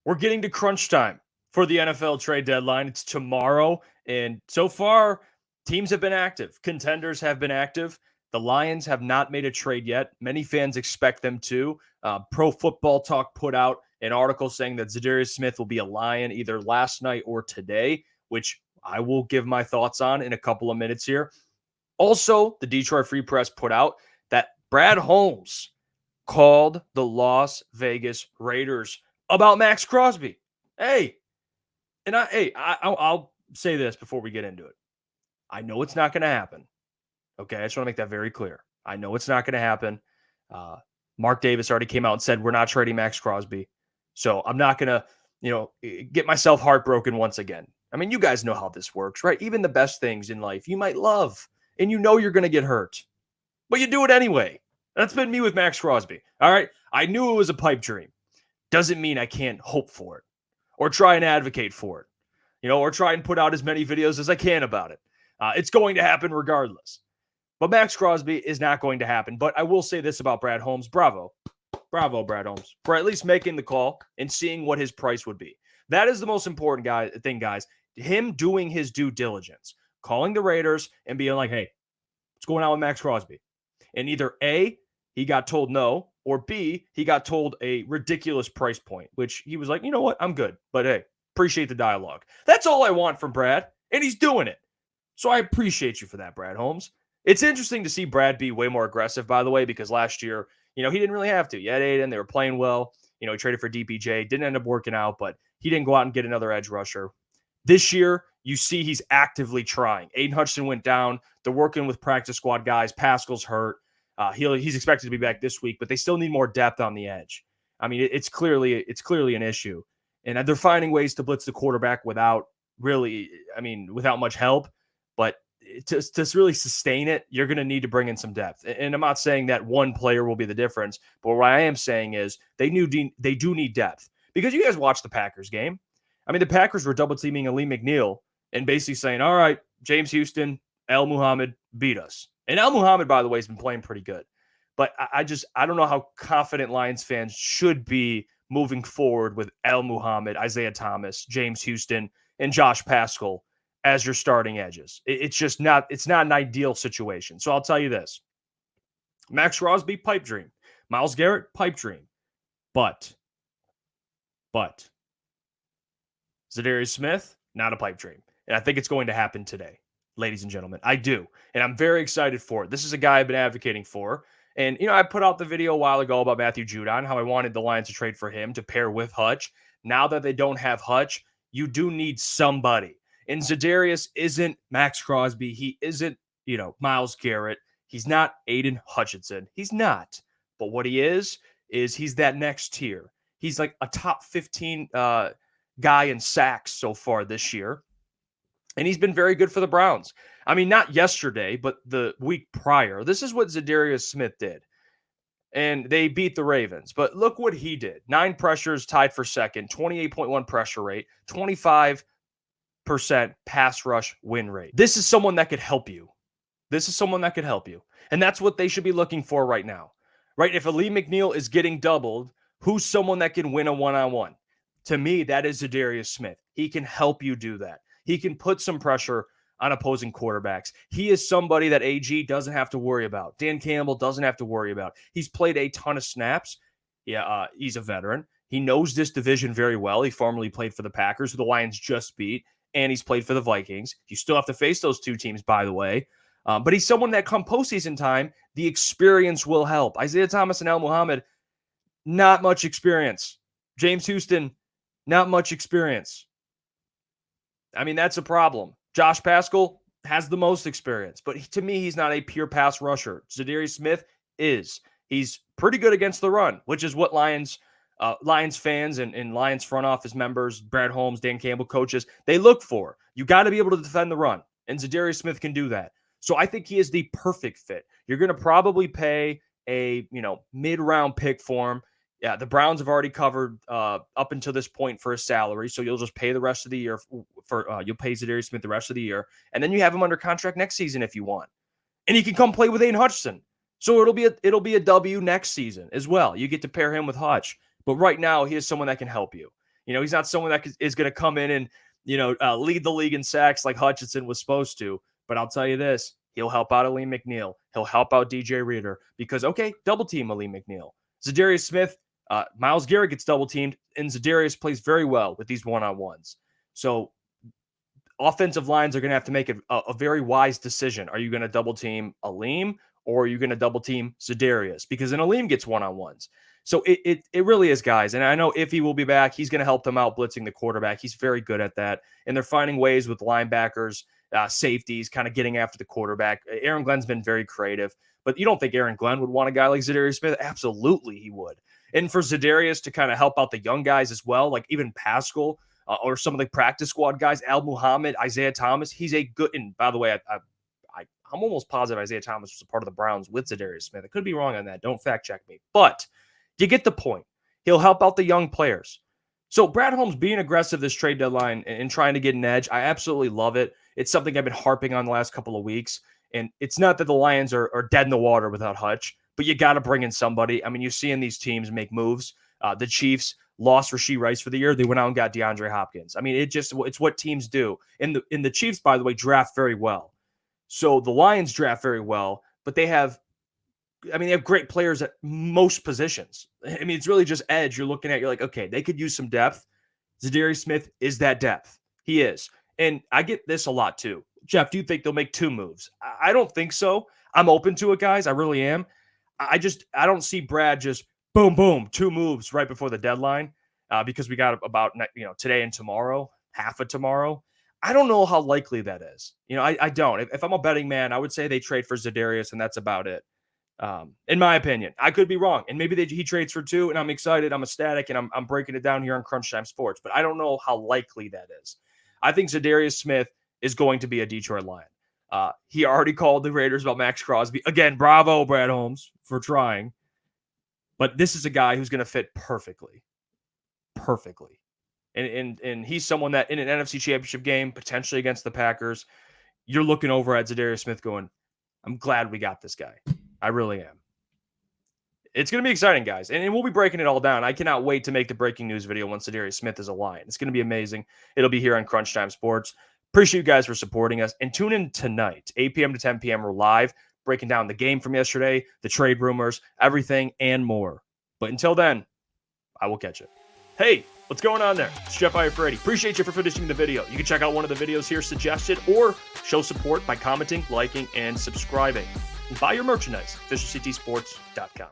We're getting to crunch time for the NFL trade deadline. It's tomorrow, and so far, teams have been active. Contenders have been active. The Lions have not made a trade yet. Many fans expect them to. Pro Football Talk put out an article saying that Za'Darius Smith will be a Lion either last night or today, which I will give my thoughts on in a couple of minutes here. Also, the Detroit Free Press put out that Brad Holmes called the Las Vegas Raiders about Maxx Crosby. I'll say this before we get into it. I know it's not going to happen. Okay, I just want to make that very clear. I know it's not going to happen. Mark Davis already came out and said we're not trading Maxx Crosby. So I'm not going to, get myself heartbroken once again. I mean, you guys know how this works, right? Even the best things in life you might love, and you're going to get hurt. But you do it anyway. That's been me with Maxx Crosby. All right? I knew it was a pipe dream. Doesn't mean I can't hope for it or try and advocate for it, or try and put out as many videos as I can about it. It's going to happen regardless. But Maxx Crosby is not going to happen. But I will say this about Brad Holmes. Bravo, Brad Holmes, for at least making the call and seeing what his price would be. That is the most important thing, guys. Him doing his due diligence, calling the Raiders and being like, hey, what's going on with Maxx Crosby? And either A, he got told no, or B, he got told a ridiculous price point, which he was like, you know what, I'm good. But hey, appreciate the dialogue. That's all I want from Brad, and he's doing it. So I appreciate you for that, Brad Holmes. It's interesting to see Brad be way more aggressive, by the way, because last year, he didn't really have to. You had Aiden, they were playing well. He traded for DPJ, didn't end up working out, but he didn't go out and get another edge rusher. This year, you see he's actively trying. Aiden Hutchinson went down. They're working with practice squad guys. Pascal's hurt. He's expected to be back this week, but they still need more depth on the edge. I mean, it's clearly an issue. And they're finding ways to blitz the quarterback without much help. But to really sustain it, you're going to need to bring in some depth. And I'm not saying that one player will be the difference, but what I am saying is they do need depth. Because you guys watched the Packers game. I mean, the Packers were double teaming Ali McNeil and basically saying, all right, James Houston, El Muhammad beat us. And El Muhammad, by the way, has been playing pretty good. But I don't know how confident Lions fans should be moving forward with El Muhammad, Isaiah Thomas, James Houston, and Josh Pascal as your starting edges. It's not an ideal situation. So I'll tell you this. Maxx Crosby, pipe dream. Myles Garrett, pipe dream. But Za'Darius Smith, not a pipe dream. And I think it's going to happen today, ladies and gentlemen. I do. And I'm very excited for it. This is a guy I've been advocating for. And, I put out the video a while ago about Matthew Judon, how I wanted the Lions to trade for him to pair with Hutch. Now that they don't have Hutch, you do need somebody. And Za'Darius isn't Maxx Crosby. He isn't, Myles Garrett. He's not Aiden Hutchinson. He's not. But what he is he's that next tier. He's like a top 15 guy in sacks so far this year. And he's been very good for the Browns. I mean, not yesterday, but the week prior. This is what Za'Darius Smith did. And they beat the Ravens. But look what he did. 9 pressures, tied for second, 28.1 pressure rate, 25% pass rush win rate. This is someone that could help you. And that's what they should be looking for right now. Right? If Ali McNeil is getting doubled, who's someone that can win a one-on-one? To me, that is Za'Darius Smith. He can help you do that. He can put some pressure on opposing quarterbacks. He is somebody that AG doesn't have to worry about. Dan Campbell doesn't have to worry about. He's played a ton of snaps. Yeah, he's a veteran. He knows this division very well. He formerly played for the Packers, who the Lions just beat, and he's played for the Vikings. You still have to face those two teams, by the way. But he's someone that come postseason time, the experience will help. Isaiah Thomas and El Muhammad, not much experience. James Houston, not much experience. I mean, that's a problem. Josh Pascal has the most experience, but to me, he's not a pure pass rusher. Za'Darius Smith is. He's pretty good against the run, which is what Lions fans and Lions front office members, Brad Holmes, Dan Campbell, coaches, they look for. You got to be able to defend the run, and Za'Darius Smith can do that. So I think he is the perfect fit. You're going to probably pay a mid-round pick for him. Yeah, the Browns have already covered up until this point for his salary, so you'll just pay the rest of the year you'll pay Za'Darius Smith the rest of the year, and then you have him under contract next season if you want, and he can come play with Aiden Hutchinson. So it'll be a W next season as well. You get to pair him with Hutch, but right now he is someone that can help you. He's not someone that is going to come in and, lead the league in sacks like Hutchinson was supposed to. But I'll tell you this, he'll help out Aleem McNeil. He'll help out DJ Reader because, okay, double team Aleem McNeil. Za'Darius Smith, Myles Garrett gets double teamed, and Za'Darius plays very well with these one-on-ones. So offensive lines are going to have to make a very wise decision. Are you going to double team Aleem or are you going to double team Za'Darius? Because then Aleem gets one-on-ones. So it really is, guys. And I know if he will be back, he's going to help them out blitzing the quarterback. He's very good at that. And they're finding ways with linebackers, safeties, kind of getting after the quarterback. Aaron Glenn's been very creative. But you don't think Aaron Glenn would want a guy like Za'Darius Smith? Absolutely he would. And for Za'Darius to kind of help out the young guys as well, like even Pascal, or some of the practice squad guys, Al Muhammad, Isaiah Thomas. He's a good, and by the way, I'm almost positive Isaiah Thomas was a part of the Browns with Za'Darius Smith. I could be wrong on that. Don't fact check me. But you get the point. He'll help out the young players. So Brad Holmes being aggressive this trade deadline and trying to get an edge, I absolutely love it. It's something I've been harping on the last couple of weeks. And it's not that the Lions are dead in the water without Hutch, but you got to bring in somebody. I mean, you're seeing these teams make moves. The Chiefs lost Rashee Rice for the year. They went out and got DeAndre Hopkins. I mean, it's what teams do. And the Chiefs, by the way, draft very well. So the Lions draft very well, but they have great players at most positions. I mean, it's really just edge. You're looking at, you're like, okay, they could use some depth. Za'Darius Smith is that depth. He is. And I get this a lot too. Jeff, do you think they'll make 2 moves? I don't think so. I'm open to it, guys. I really am. I don't see Brad just boom, boom, 2 moves right before the deadline because we got about, today and tomorrow, half of tomorrow. I don't know how likely that is. I don't. If I'm a betting man, I would say they trade for Za'Darius and that's about it. In my opinion, I could be wrong. And maybe he trades for 2 and I'm excited. I'm ecstatic and I'm breaking it down here on Crunch Time Sports, but I don't know how likely that is. I think Za'Darius Smith is going to be a Detroit Lion. He already called the Raiders about Maxx Crosby. Again, bravo, Brad Holmes, for trying. But this is a guy who's going to fit perfectly. Perfectly. And he's someone that in an NFC Championship game, potentially against the Packers, you're looking over at Za'Darius Smith going, I'm glad we got this guy. I really am. It's going to be exciting, guys. And we'll be breaking it all down. I cannot wait to make the breaking news video once Za'Darius Smith is a Lion. It's going to be amazing. It'll be here on Crunch Time Sports. Appreciate you guys for supporting us. And tune in tonight, 8 p.m. to 10 p.m. We're live, breaking down the game from yesterday, the trade rumors, everything, and more. But until then, I will catch you. Hey, what's going on there? It's Jeff Iafrate. Appreciate you for finishing the video. You can check out one of the videos here suggested or show support by commenting, liking, and subscribing. And buy your merchandise, officialctsports.com.